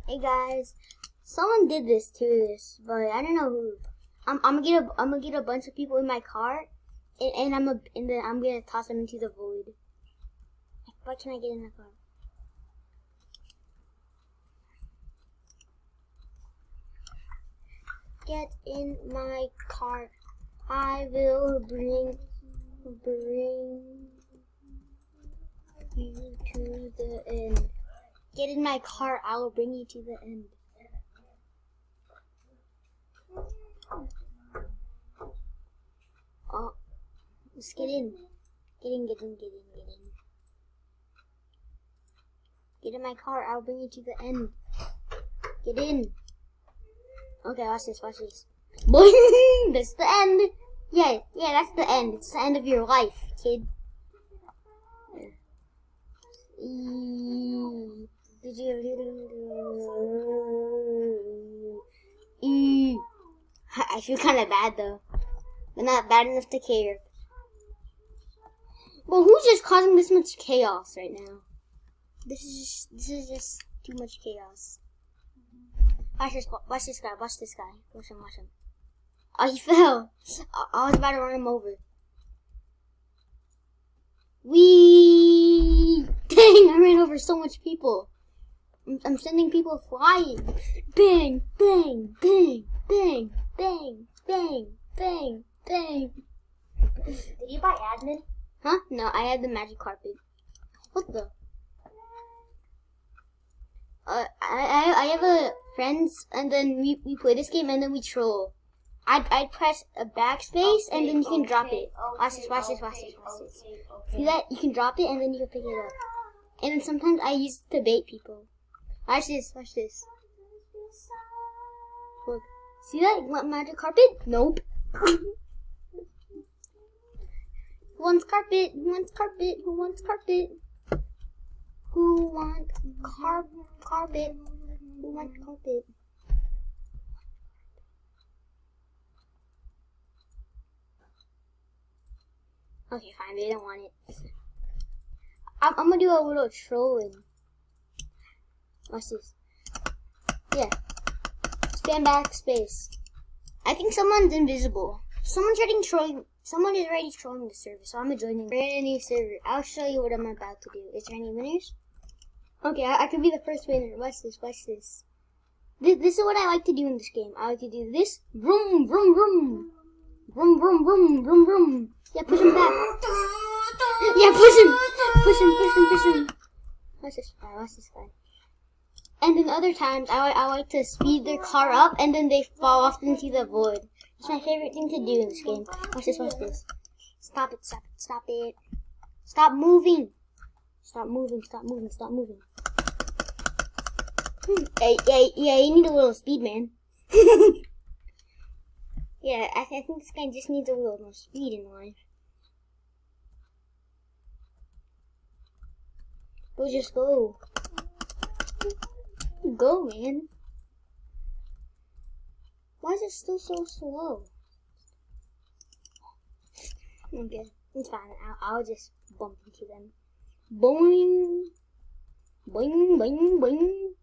Hey guys, someone did this to this, but I don't know who. I'm gonna get a bunch of people in my car, and I'm gonna toss them into the void. Why can't I get in the car? Get in my car. I will bring you to the end. Get in my car. I will bring you to the end. Oh, let's get in. Get in. Get in my car. I'll bring you to the end. Get in. Okay, watch this. Boing! That's the end. Yeah, that's the end. It's the end of your life, kid. I feel kind of bad though, but not bad enough to care. Well, who's just causing this much chaos right now? This is just too much chaos. Watch this guy. Watch him. Oh, he fell. I was about to run him over. Whee! Dang, I ran over so much people. I'm sending people flying. Bang, bang, bang, bang, bang, bang, bang, bang. Did you buy admin? Huh? No, I had the magic carpet. What the? I have a friends, and then we play this game, and then we troll. I'd press a backspace, and then you can drop it. Watch this. See that? You can drop it, and then you can pick it up. And then sometimes I use it to bait people. Watch this. Look. See that? You want magic carpet? Nope. Who wants carpet? Who wants carpet? Who wants carpet? Who wants carpet? Who wants carpet? Okay, fine. They don't want it. I'm gonna do a little trolling. Watch this. Yeah. Spam backspace. I think someone's invisible. Someone is already trolling the server, so I'm gonna join in. We're in a new server. I'll show you what I'm about to do. Is there any winners? Okay, I could be the first winner. Watch this. This is what I like to do in this game. I like to do this. Vroom, vroom, vroom. Vroom, vroom, vroom, vroom, vroom. Yeah, push him back. Yeah, push him. Watch this guy. And then other times, I like to speed their car up, and then they fall off into the void. It's my favorite thing to do in this game. Watch this. Stop it. Stop moving. Hey, you need a little speed, man. Yeah, I think this guy just needs a little more speed in life. We'll just go. Go, man. Why is it still so slow? Okay, it's fine. I'll just bump into them. Boing. Boing, boing, boing.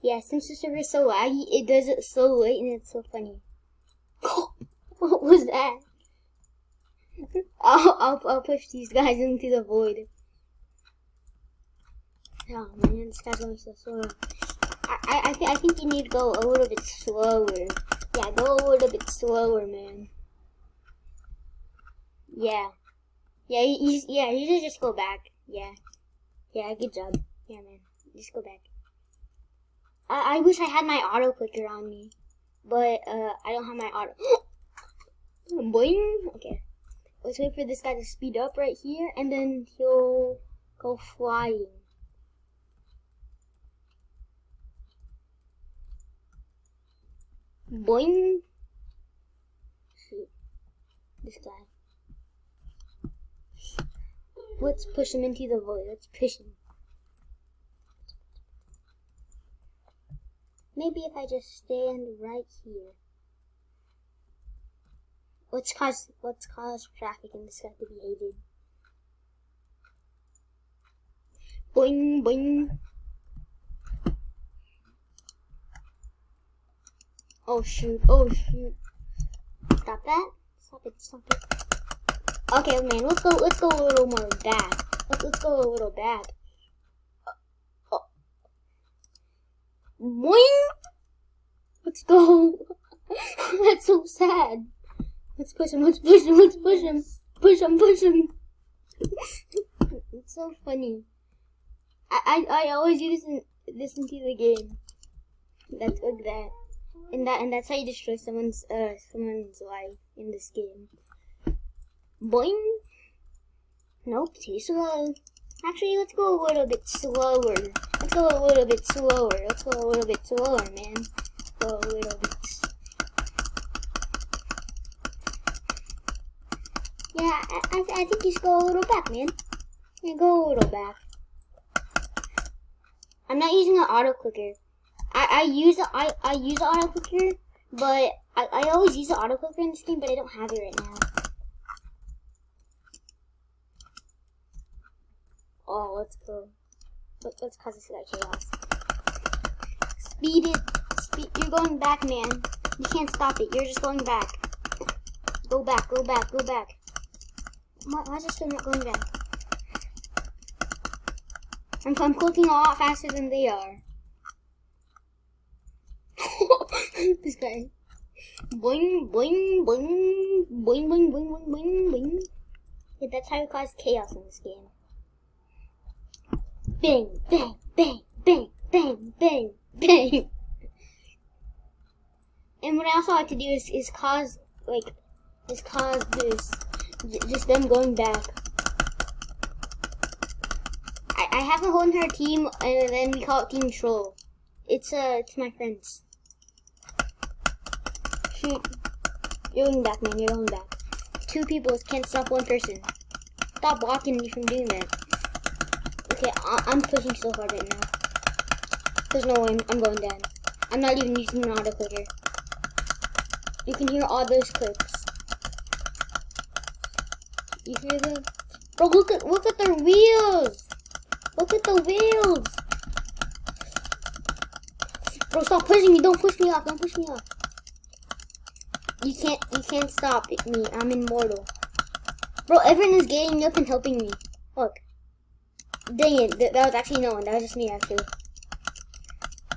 Yeah, since the server is so laggy, it does it so late and it's so funny. What was that? I'll push these guys into the void. Oh man, this guy's going so slow. I think you need to go a little bit slower. Yeah, go a little bit slower, man. Yeah, you should just go back. Yeah, good job. Yeah, man, just go back. I wish I had my auto clicker on me, but I don't have my auto. Boing. Okay, let's wait for this guy to speed up right here, and then he'll go flying. Boing. Shoot. This guy. Let's push him into the void. Let's push him. Maybe if I just stand right here. Let's cause traffic and this guy to be hated. Boing, boing. Oh shoot, oh shoot. Stop that. Stop it, stop it. Okay, man, let's go a little more back. Let's go a little back. Boing! Let's go. That's so sad. Let's push him, let's push him, let's push him. Push him, push him. It's so funny. I always use this into the game. That's like that. And that's how you destroy someone's life in this game. Boing. Nope, too slow. Actually, let's go a little bit slower. Let's go a little bit slower. Let's go a little bit slower, man. Go a little bit. Yeah, I think you should go a little back, man. Yeah, go a little back. I'm not using an auto clicker. I use an auto clicker, but I always use an auto clicker in this game, but I don't have it right now. Oh, let's go. Let's cause this guy chaos. Speed it. You're going back, man. You can't stop it. You're just going back. Go back, go back, go back. Why is it still not going back? I'm clicking a lot faster than they are. This guy. Boing, boing, boing, boing, boing, boing, boing, boing, boing. Yeah, that's how you cause chaos in this game. Bang, bang, bang, bang, bang, bang, bang. And what I also like to do is cause this, just them going back. I have a whole entire team, and then we call it Team Troll. It's my friends. Shoot. You're going back, man, you're going back. 2 people can't stop 1 person. Stop blocking me from doing that. Okay, I'm pushing so hard right now. There's no way I'm going down. I'm not even using an auto clicker. You can hear all those clicks. You hear them? Bro, look at their wheels! Look at the wheels! Bro, stop pushing me! Don't push me off! Don't push me off! You can't stop me. I'm immortal. Bro, everyone is getting up and helping me. Look. Dang it! That was actually no one. That was just me, actually.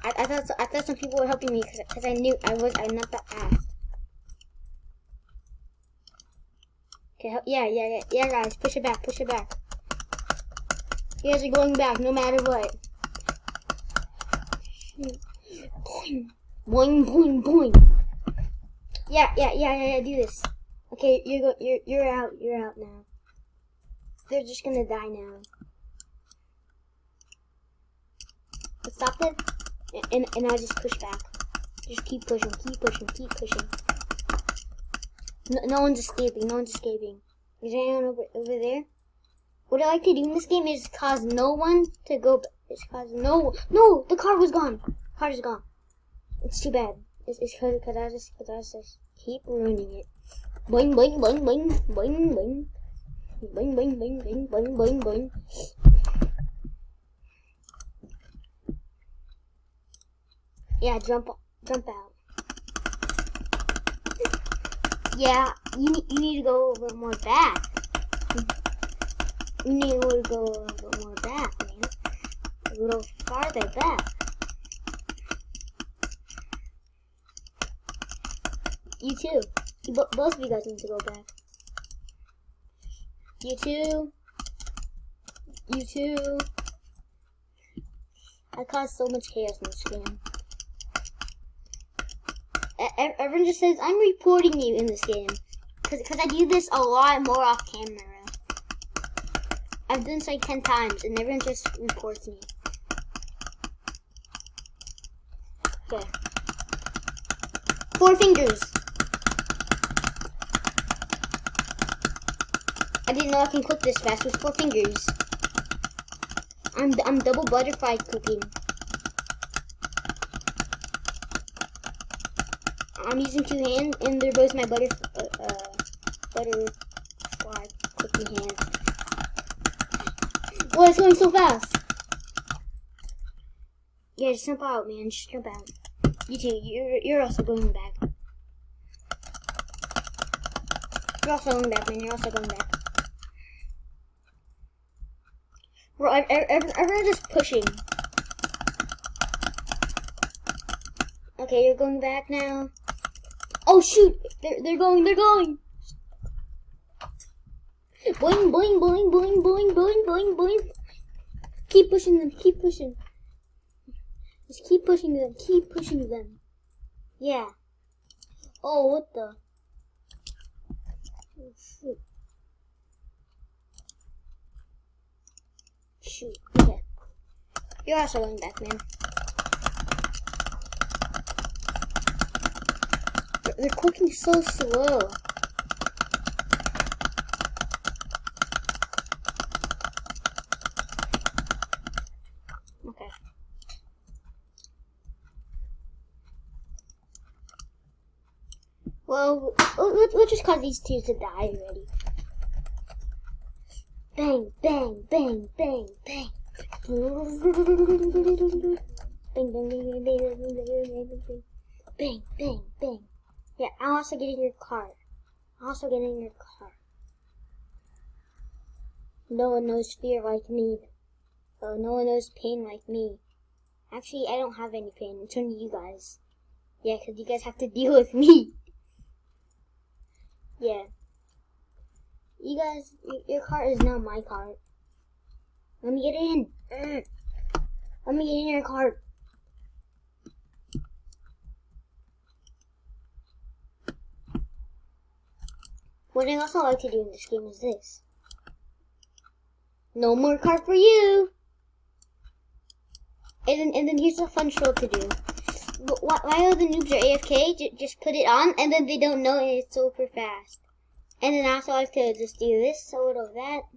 I thought some people were helping me because I knew I'm not that fast. Okay, yeah, guys, push it back, push it back. You guys are going back, no matter what. Boing, boing, boing, boing. Yeah, do this. Okay, you're out now. They're just gonna die now. Let's stop them, and I just push back. Just keep pushing, keep pushing, keep pushing. No one's escaping, no one's escaping. Is there anyone over there? What I like to do in this game is cause no one to go. It's cause no, the car was gone. The car is gone. It's too bad. It's because I just keep ruining it. Boing, boing, boing, boing, boing, boing. Boing, boing, boing, boing, boing, boing, boing. Yeah, jump out. Yeah, you need to go a little more back. You need to go a little more back, man. A little farther back. You too. Both of you guys need to go back. You too. You too. I caused so much chaos in this game. Everyone just says, I'm reporting you in this game. Because I do this a lot more off camera. I've done this like 10 times and everyone just reports me. Okay. 4 fingers. I didn't know I can cook this fast with 4 fingers. I'm double butterfly cooking. I'm using 2 hands, and they're both my butterfly cooking hands. Oh, it's going so fast! Yeah, just jump out, man. Just jump out. You too. You're also going back. You're also going back, man. You're also going back. Bro, everyone's just pushing. Okay, you're going back now. Oh shoot! They're going. Boing, boing, boing, boing, boing, boing, boing, boing. Keep pushing them. Keep pushing. Just keep pushing them. Keep pushing them. Yeah. Oh, what the? Oh, shoot. Shoot. Okay. You're also going back, man. They're cooking so slow. Okay. Well, let's just cause these two to die already. Bang, bang, bang, bang, bang. Bang, bang, bang, bang, bang, bang, bang, bang, bang, bang. Yeah, I'll also get in your car. No one knows fear like me. Oh, no one knows pain like me. Actually, I don't have any pain. It's only you guys. Yeah, because you guys have to deal with me. Yeah. You guys, your car is now my car. Let me get in. Let me get in your car. What I also like to do in this game is this. No more car for you. And then here's a fun stroll to do. While the noobs are AFK, just put it on, and then they don't know it's super fast. And then I also like to just do this, sort of that,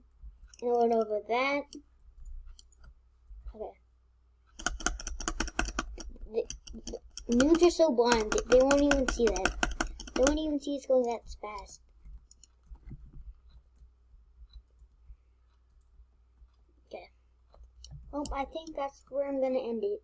and one over that. Okay. The noobs are so blind, they won't even see that. They won't even see it's going that fast. Okay. Well, I think that's where I'm gonna end it.